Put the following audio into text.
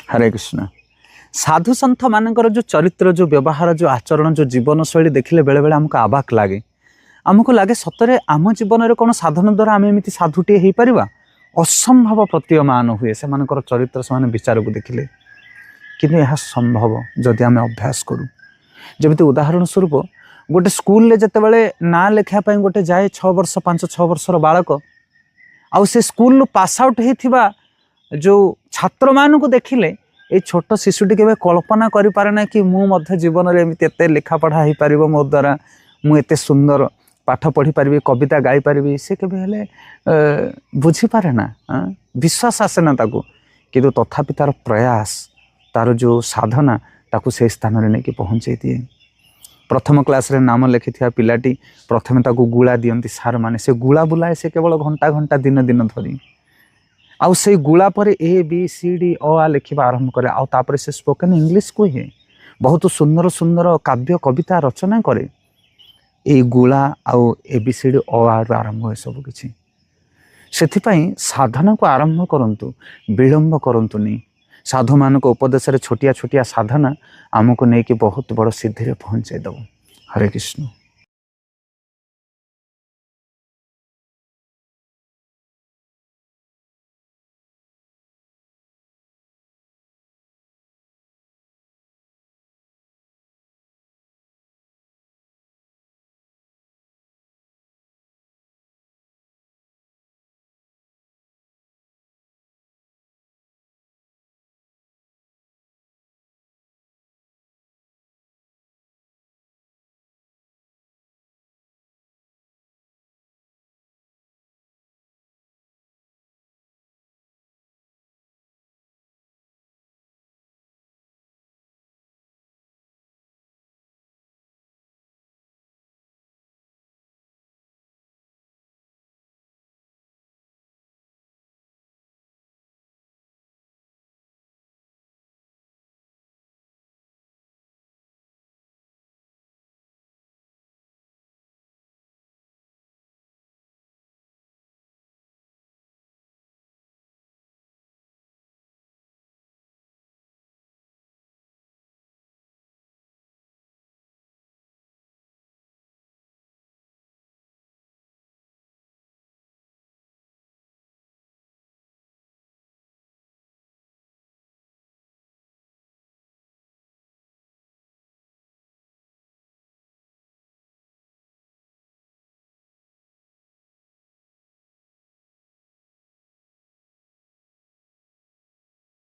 हरे कृष्ण। साधु सन्थ मानकर जो चरित्र जो व्यवहार जो आचरण जो जीवन शैली देखिले बेले बेले आमको आबाक लगे। आमको लगे सतरे आम जीवन में कौन साधन द्वारा आम एमती साधुटे हो पार असंभव प्रतीयमान हुए से चरित्र से विचार को देखिले किंतु यह संभव जदि आम अभ्यास करूँ। जमी उदाहरण स्वरूप गोटे स्कूल जिते ना लेखापी गोटे जाए 6 वर्ष 5-6 वर्षर बालक आउ से स्कूल पास आउट होता जो छात्र मान को देखिले ये छोट शिशुटी के कल्पना करें ना कि मुझे जीवन में एमती एत लिखा पढ़ा हो पार मो द्वारा मुझे सुंदर पाठ पढ़ी पारि कविता गाई पारि से केबे बुझीपारे ना विश्वास आसे ना ताकू किंतु तथापि तार प्रयास तार जो साधना ताकू से स्थान में नहीं पहुँचे दिए। प्रथम क्लास रे नाम लिखि पिलाटी प्रथमे ताकू गुला दियंती सार माने से गुला बुलाए से केवल घंटा घंटा दिन दिन धरी आउ से गुला पर ABCD अ लिखा आरंभ करे आउ तापर से स्पोकन इंग्लिश कहे बहुत सुंदर सुंदर काव्य कविता रचना करे। ये गुला आउ ABCD अ आरंभ है सब किछि से साधना को आरंभ करंतु विलंब करंतुनी। साधु मान उपदेश छोटिया छोटिया साधना आमको नहीं कि बहुत बड़ सिद्धि पहुँचे दब। हरे कृष्ण।